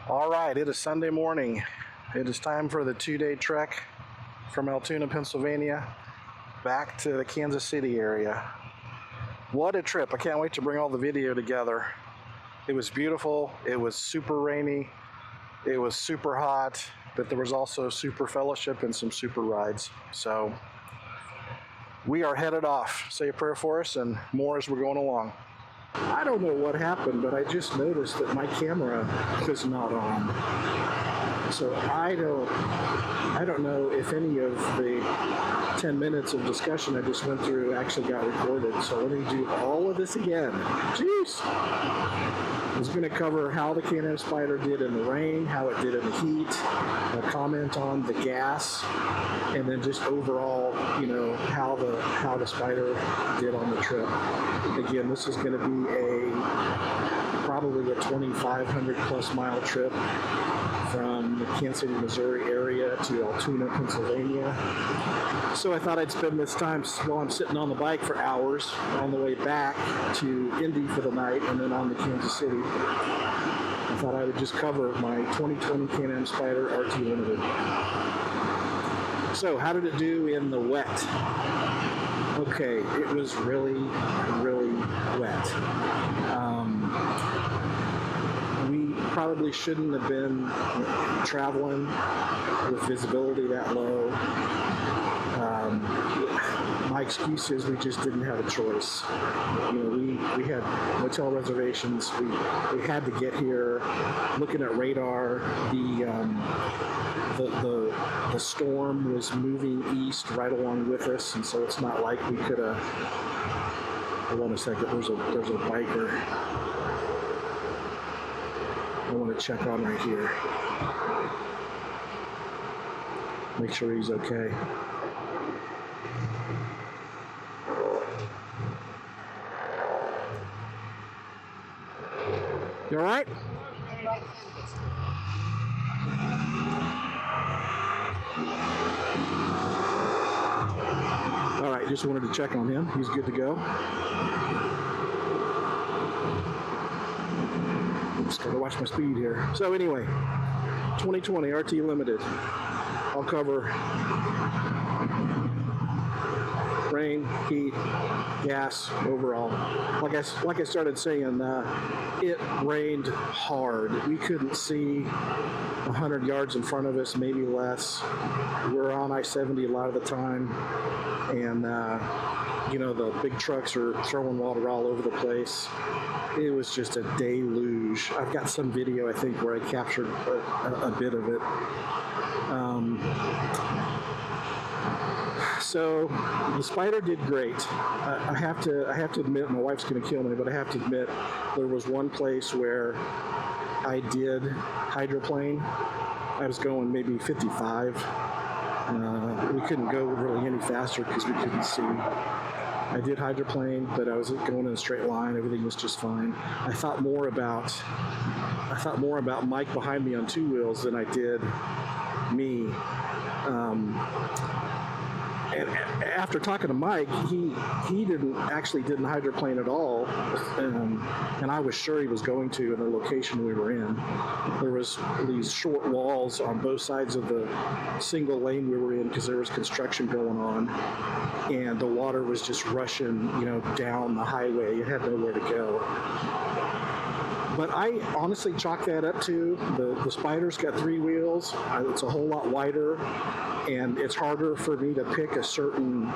All right, it is Sunday morning. It is time for the 2-day trek from Altoona, Pennsylvania, back to the Kansas City area. What a trip. I can't wait to bring all the video together. It was beautiful. It was super rainy. It was super hot, but there was also super fellowship and some super rides. So we are headed off. Say a prayer for us and more as we're going along. I don't know what happened, but I just noticed that my camera is not on. So I don't know if any of the 10 minutes of discussion I just went through actually got recorded. So let me do all of this again. Jeez. I was going to cover how the Can-Am Spyder did in the rain, how it did in the heat, a comment on the gas, and then just overall, how the Spyder did on the trip. Again, this is going to be probably a 2,500 plus mile trip from the Kansas City, Missouri area to Altoona, Pennsylvania. So I thought I'd spend this time while I'm sitting on the bike for hours on the way back to Indy for the night and then on to Kansas City. I thought I would just cover my 2020 Can-Am Spyder RT Limited. So how did it do in the wet? Okay, it was really, really wet. We probably shouldn't have been traveling with visibility that low. My excuse is we just didn't have a choice. We had hotel reservations. We had to get here. Looking at radar, the storm was moving east right along with us, and so it's not like we could have. Hold on a second. There's a biker I want to check on right here. Make sure he's okay. You all right? All right, just wanted to check on him. He's good to go. Just gotta watch my speed here. So anyway, 2020 RT Limited. I'll cover rain, heat, gas, overall. Like I started saying, it rained hard. We couldn't see 100 yards in front of us, maybe less. We're on I-70 a lot of the time, and the big trucks are throwing water all over the place. It was just a deluge. I've got some video, I think, where I captured a bit of it. So the Spyder did great. I have to admit, my wife's going to kill me, but I have to admit there was one place where I did hydroplane. I was going maybe 55. We couldn't go really any faster because we couldn't see. I did hydroplane, but I was going in a straight line. Everything was just fine. I thought more about Mike behind me on two wheels than I did me. And after talking to Mike, he didn't hydroplane at all, and I was sure he was going to in the location we were in. There was these short walls on both sides of the single lane we were in because there was construction going on, and the water was just rushing, down the highway. It had nowhere to go. But I honestly chalk that up to the Spyder's got three wheels. It's a whole lot wider, and it's harder for me to pick a certain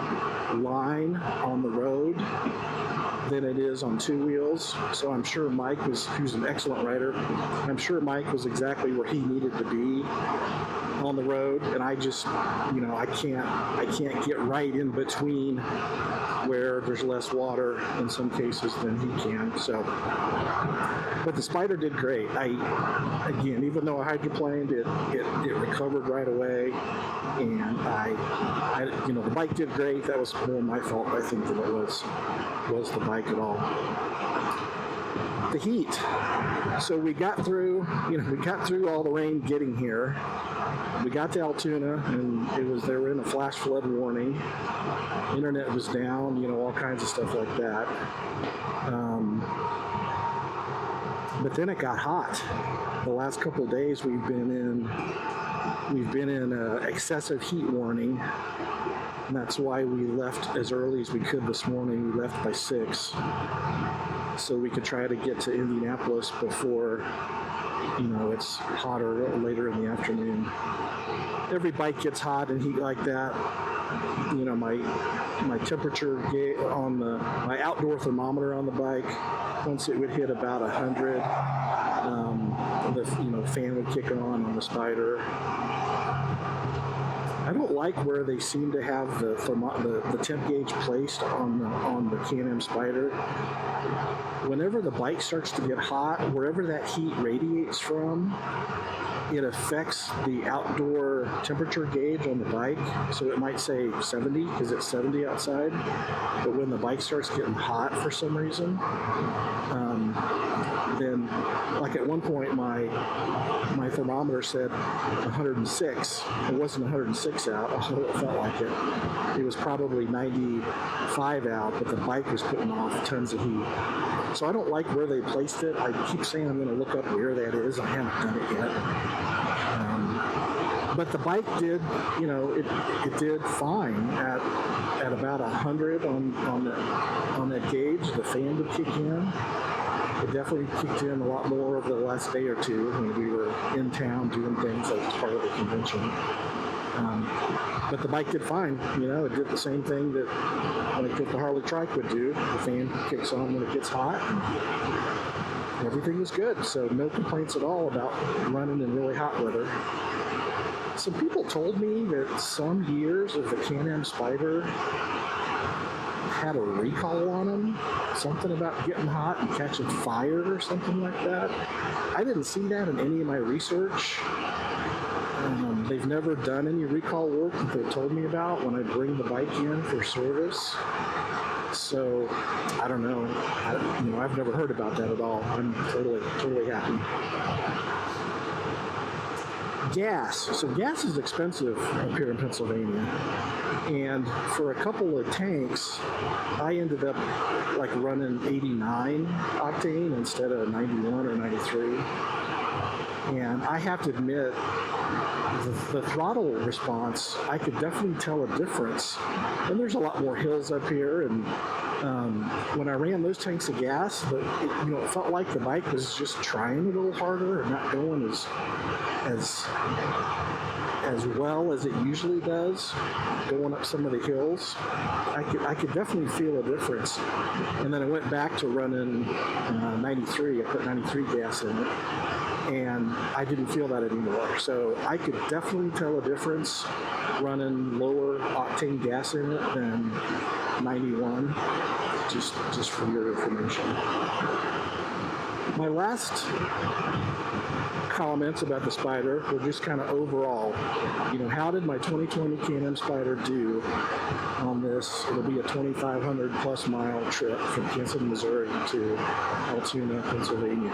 line on the road than it is on two wheels. So I'm sure Mike who's an excellent rider, I'm sure Mike was exactly where he needed to be on the road, and I just, I can't get right in between where there's less water in some cases than he can. So, but the Spyder did great. Again, even though I hydroplaned, it recovered right away, and the bike did great. That was more my fault, I think, than it was the bike at all. The heat. So we got through all the rain getting here. We got to Altoona, and they were in a flash flood warning. Internet was down, all kinds of stuff like that. But then it got hot. The last couple of days we've been in excessive heat warning, and that's why we left as early as we could this morning. We left by 6, so we could try to get to Indianapolis before, it's hotter later in the afternoon. Every bike gets hot in heat like that. My temperature on my outdoor thermometer on the bike, once it would hit about 100, the fan would kick on the Spyder. I don't like where they seem to have the temp gauge placed on the Can-Am Spyder. Whenever the bike starts to get hot, wherever that heat radiates from, it affects the outdoor temperature gauge on the bike. So it might say 70 because it's 70 outside, but when the bike starts getting hot for some reason, then, like at one point, my thermometer said 106. It wasn't 106 out, although it felt like it. It was probably 95 out, but the bike was putting off tons of heat. So I don't like where they placed it. I keep saying I'm going to look up where that is. I haven't done it yet. But the bike did, it did fine at about 100 on that gauge. The fan would kick in. It definitely kicked in a lot more over the last day or two when we were in town doing things as part of the convention. But the bike did fine. It did the same thing that the Harley trike would do. The fan kicks on when it gets hot. And everything was good. So no complaints at all about running in really hot weather. Some people told me that some years of the Can-Am Spyder had a recall on them, something about getting hot and catching fire or something like that. I didn't see that in any of my research. They've never done any recall work that they told me about when I bring the bike in for service. So I don't know. I've never heard about that at all. I'm totally happy. Gas. So gas is expensive up here in Pennsylvania. And for a couple of tanks, I ended up running 89 octane instead of 91 or 93. And I have to admit, the throttle response, I could definitely tell a difference. And there's a lot more hills up here, and when I ran those tanks of gas, it felt like the bike was just trying a little harder and not going as well as it usually does going up some of the hills. I could definitely feel a difference. And then I went back to running 93. I put 93 gas in it, and I didn't feel that anymore. So I could definitely tell a difference running lower octane gas in it than 91, just for your information. My last comments about the Spyder were just kind of overall. How did my 2020 Can-Am Spyder do on this? It'll be a 2,500 plus mile trip from Kansas, Missouri to Altoona, Pennsylvania.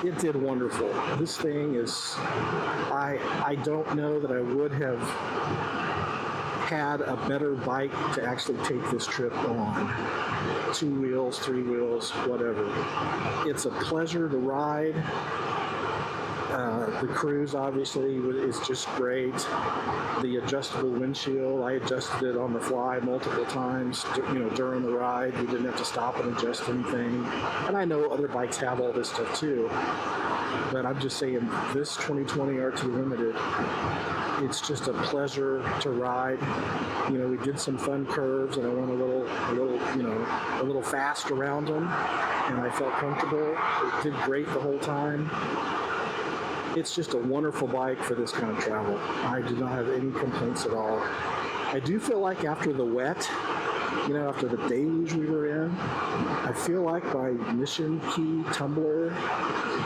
It did wonderful. This thing is, I don't know that I would have had a better bike to actually take this trip on. 2 wheels, 3 wheels, whatever. It's a pleasure to ride. The cruise obviously is just great. The adjustable windshield, I adjusted it on the fly multiple times, during the ride. We didn't have to stop and adjust anything. And I know other bikes have all this stuff too. But I'm just saying, this 2020 RT Limited, it's just a pleasure to ride. We did some fun curves, and I went a little fast around them, and I felt comfortable. It did great the whole time. It's just a wonderful bike for this kind of travel. I do not have any complaints at all. I do feel like after the wet, after the deluge we were in, I feel like my mission key tumbler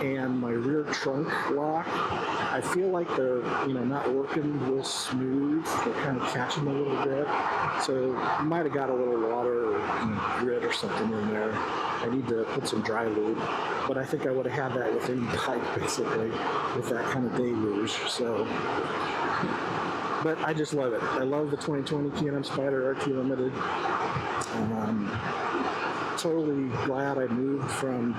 and my rear trunk lock, I feel like they're, not working real smooth. They're kind of catching a little bit. So I might have got a little water or grit or something in there. I need to put some dry lube. But I think I would have had that with any bike, basically, with that kind of deluge. So, but I just love it. I love the 2020 Can-Am Spyder RT Limited. totally glad I moved from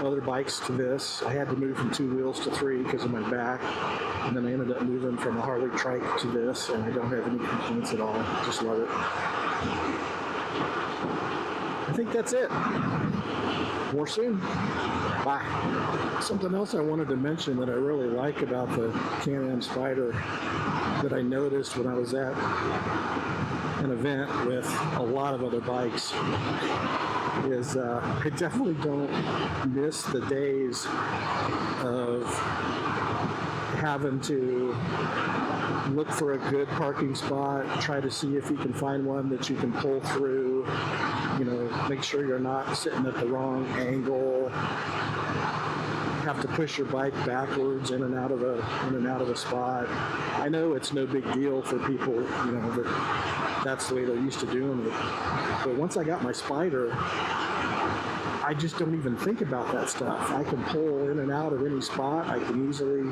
other bikes to this. I had to move from 2 wheels to 3 because of my back, and then I ended up moving from a Harley trike to this, and I don't have any complaints at all. Just love it. I think that's it. More soon. Bye. Something else I wanted to mention that I really like about the Can-Am Spyder that I noticed when I was at an event with a lot of other bikes is I definitely don't miss the days of having to look for a good parking spot, try to see if you can find one that you can pull through, make sure you're not sitting at the wrong angle, have to push your bike backwards in and out of a spot. I know it's no big deal for people, that's the way they're used to doing it. But once I got my Spyder, I just don't even think about that stuff. I can pull in and out of any spot. I can easily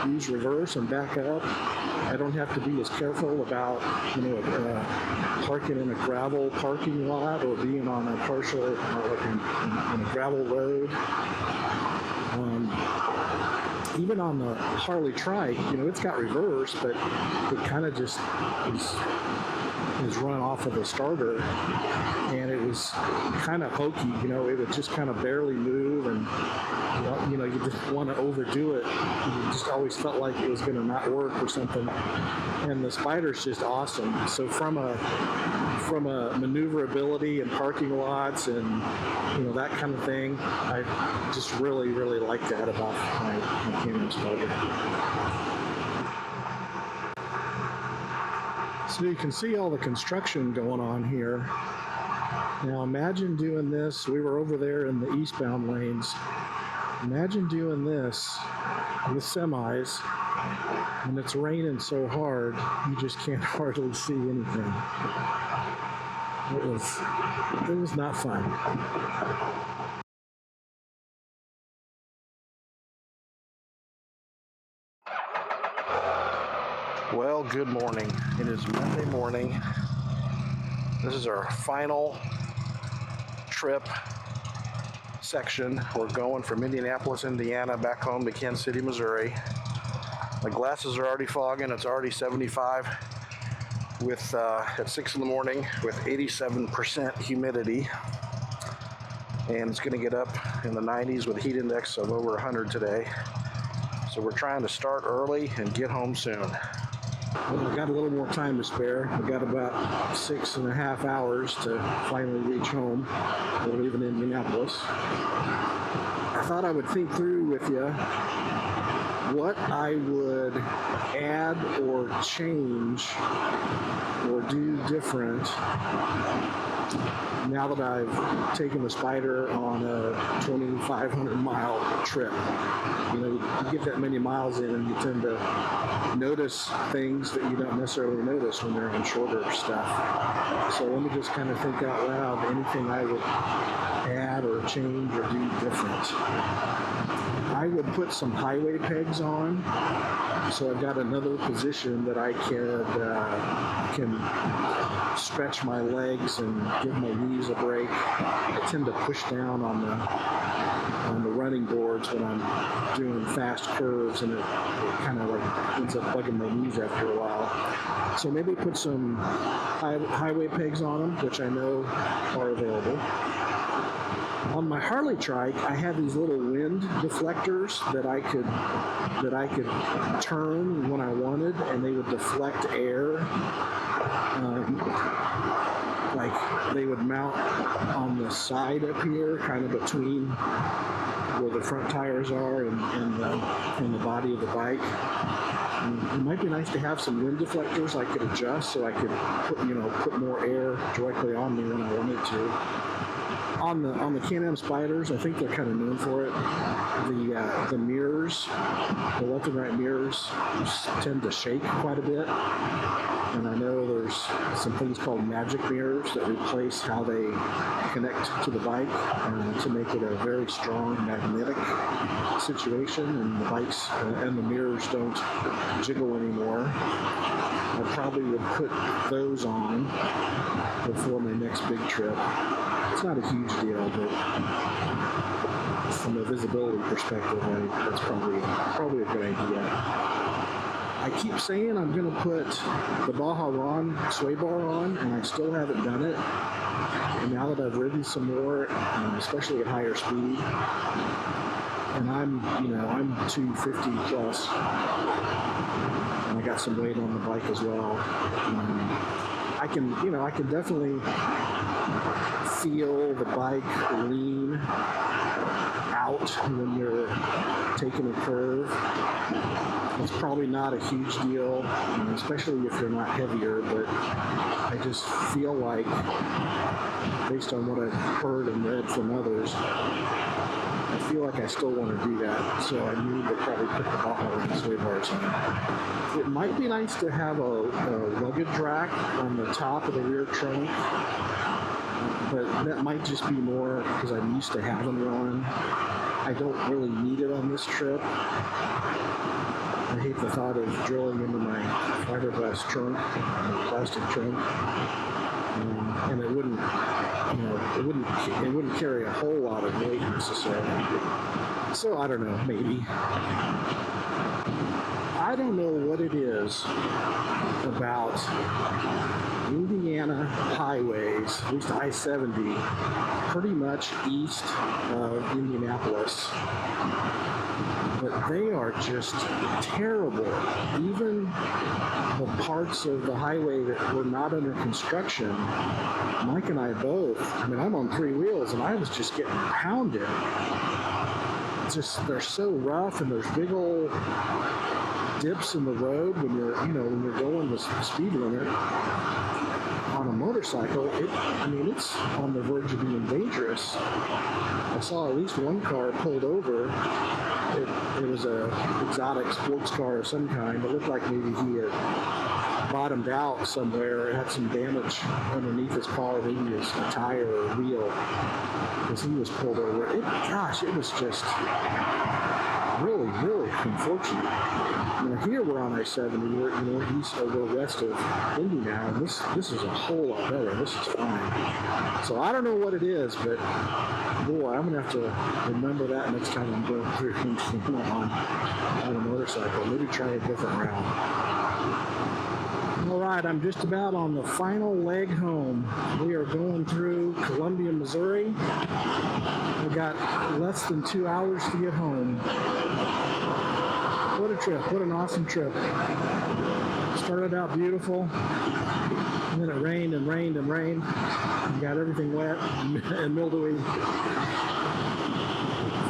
use reverse and back up. I don't have to be as careful about, parking in a gravel parking lot or being on a partial, like in a gravel road. Even on the Harley trike, it's got reverse, but it kind of just is run off of the starter, and it was kind of hokey. It would just kind of barely move, and you just want to overdo it. You just always felt like it was going to not work or something. And the Spyder's just awesome. So from a maneuverability and parking lots and that kind of thing, I just really, really like that about my Can-Am Spyder. So you can see all the construction going on here. Now imagine doing this. We were over there in the eastbound lanes. Imagine doing this with semis when it's raining so hard you just can't hardly see anything. It was not fun. Well, good morning. It is Monday morning. This is our final trip section. We're going from Indianapolis, Indiana, back home to Kansas City, Missouri. My glasses are already fogging. It's already 75 at 6 in the morning with 87% humidity. And it's going to get up in the 90s with a heat index of over 100 today. So we're trying to start early and get home soon. Well, I got a little more time to spare. I got about 6.5 hours to finally reach home. We're leaving Indianapolis. I thought I would think through with you what I would add or change or do different now that I've taken the Spyder on a 2,500 mile trip. You get that many miles in and you tend to notice things that you don't necessarily notice when they're on shorter stuff. So let me just kind of think out loud anything I would add or change or do different. I would put some highway pegs on, so I've got another position that I can stretch my legs and give my knees a break. I tend to push down on the running boards when I'm doing fast curves, and it kind of like ends up bugging my knees after a while. So maybe put some highway pegs on them, which I know are available. On my Harley trike, I have these little wind deflectors that I could turn when I wanted, and they would deflect air. Like they would mount on the side up here, kind of between where the front tires are and the body of the bike. And it might be nice to have some wind deflectors I could adjust so I could put more air directly on me when I wanted to. On the Can-Am Spyders, I think they're kind of known for it. The mirrors, the left and right mirrors, tend to shake quite a bit. And I know there's some things called magic mirrors that replace how they connect to the bike to make it a very strong magnetic situation, and the bikes and the mirrors don't jiggle anymore. I probably would put those on before my next big trip. It's not a huge deal, but from a visibility perspective, that's probably a good idea. I keep saying I'm going to put the Baja Ron sway bar on, and I still haven't done it. And now that I've ridden some more, especially at higher speed, and I'm 250 plus, and I got some weight on the bike as well. I can definitely feel the bike lean out when you're taking a curve. It's probably not a huge deal, especially if you're not heavier, but I just feel like, based on what I've heard and read from others, I feel like I still want to do that, so I need to probably put the Baja Ron sway bars on. It might be nice to have a luggage rack on the top of the rear trunk, but that might just be more because I'm used to having one. I don't really need it on this trip. I hate the thought of drilling into my fiberglass trunk, plastic trunk, and it wouldn't carry a whole lot of weight necessarily. So I don't know, maybe. I don't know what it is about Indiana highways, at least I-70, pretty much east of Indianapolis, but they are just terrible. Even the parts of the highway that were not under construction, Mike and I both, I'm on 3 wheels and I was just getting pounded. They're so rough, and there's big old dips in the road when you're going the speed limit on a motorcycle. It's on the verge of being dangerous. I saw at least one car pulled over. It was a exotic sports car of some kind. It looked like maybe he had bottomed out somewhere. It had some damage underneath his car, maybe a tire or a wheel, because he was pulled over. It was just really, really unfortunate. Here we're on I-70. We're east or west of Indy now, and this is a whole lot better. This is fine. So I don't know what it is, but boy, I'm gonna have to remember that next time I'm going through Indiana on a motorcycle. Maybe try a different route. All right, I'm just about on the final leg home. We are going through Columbia, Missouri. We got less than 2 hours to get home. What a trip. What an awesome trip. Started out beautiful, and then it rained and rained and rained. We got everything wet and mildewy.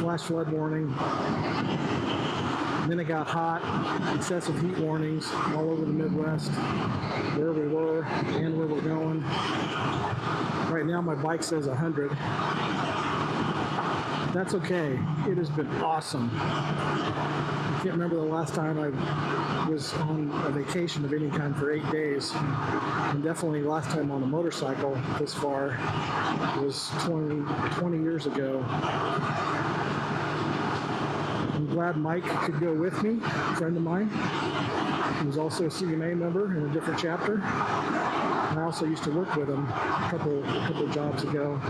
Flash flood warning. And then it got hot, excessive heat warnings all over the Midwest, where we were and where we're going. Right now my bike says 100. That's okay. It has been awesome. I can't remember the last time I was on a vacation of any kind for 8 days. And definitely last time on a motorcycle this far was 20 years ago. I'm glad Mike could go with me, a friend of mine. He was also a CMA member in a different chapter. I also used to work with him a couple jobs ago.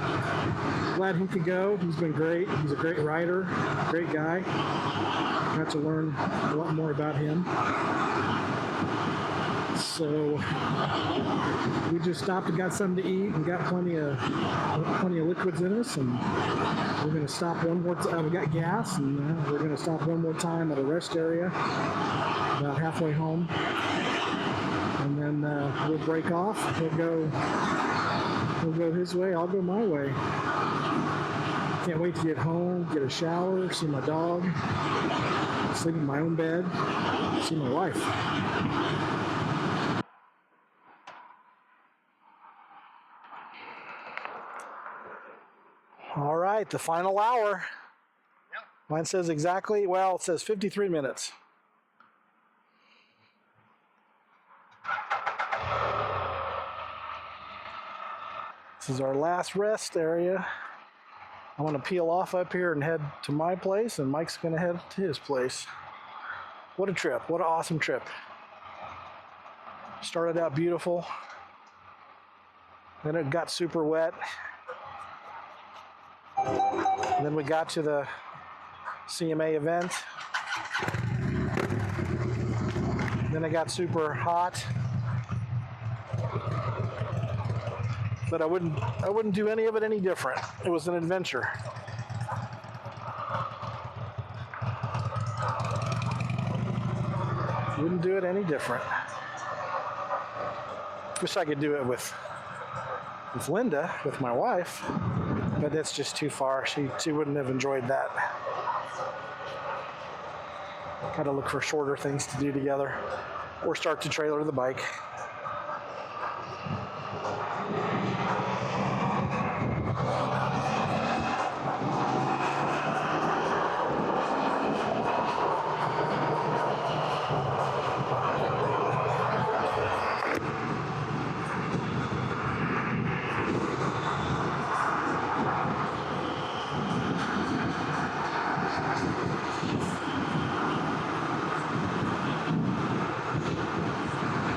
Glad he could go. He's been great. He's a great rider, great guy. Got to learn a lot more about him. So we just stopped and got something to eat and got plenty of liquids in us, and we're going to stop one more time. We got gas, and we're going to stop one more time at a rest area about halfway home, and then we'll break off. He'll go his way, I'll go my way. Can't wait to get home, get a shower, see my dog, sleep in my own bed, see my wife. All right, the final hour. Yep. Mine says exactly, well, it says 53 minutes. This is our last rest area. I'm going to peel off up here and head to my place, and Mike's going to head to his place. What a trip. What an awesome trip. Started out beautiful. Then it got super wet. And then we got to the CMA event. Then it got super hot. But I wouldn't do any of it any different. It was an adventure. Wouldn't do it any different. Wish I could do it with Linda, with my wife, but that's just too far. She wouldn't have enjoyed that. Gotta look for shorter things to do together, or start to trailer the bike.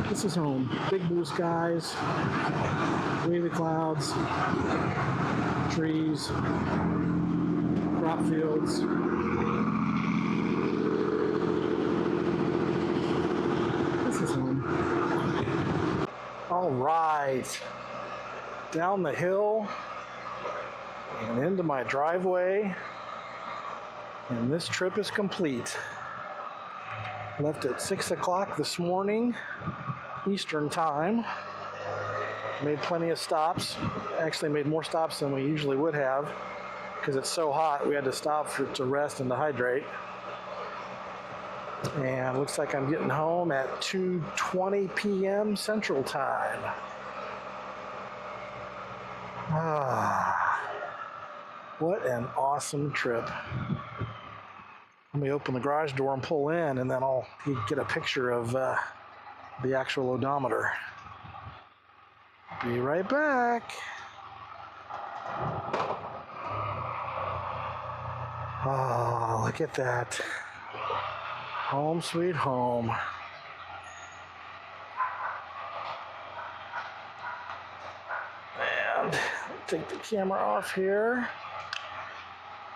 This is home. Big blue skies, wavy clouds, trees, crop fields. This is home. All right. Down the hill and into my driveway. And this trip is complete. Left at 6 o'clock this morning, Eastern time. Made plenty of stops. Actually made more stops than we usually would have because it's so hot we had to stop to rest and to hydrate. And looks like I'm getting home at 2:20 p.m. Central Time. What an awesome trip. Let me open the garage door and pull in, and then I'll get a picture of the actual odometer. Be right back. Oh, look at that. Home sweet home. And take the camera off here.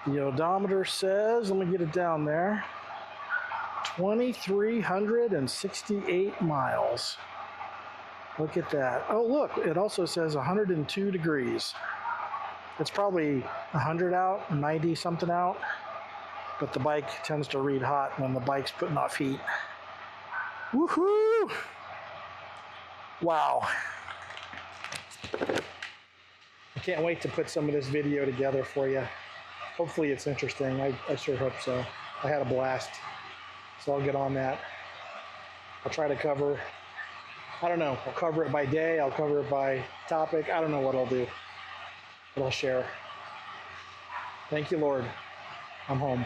The odometer says, let me get it down there, 2,368 miles. Look at that. Oh, look, it also says 102 degrees. It's probably 100 out, 90 something out, but the bike tends to read hot when the bike's putting off heat. Woohoo! Wow. I can't wait to put some of this video together for you. Hopefully it's interesting. I sure hope so. I had a blast. So I'll get on that. I'll try to cover, I don't know, I'll cover it by day, I'll cover it by topic. I don't know what I'll do, but I'll share. Thank you, Lord. I'm home.